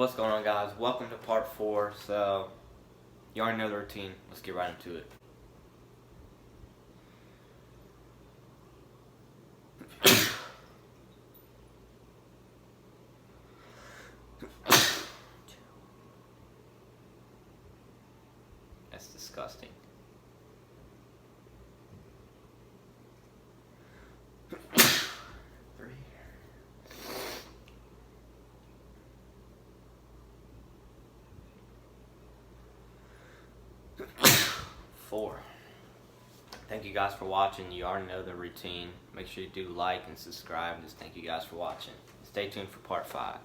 What's going on, guys? Welcome to part 4. So, you already know the routine. Let's get right into it. That's disgusting. Four. Thank you guys for watching. You already know the routine. Make sure you do like and subscribe. Just thank you guys for watching. Stay tuned for part 5.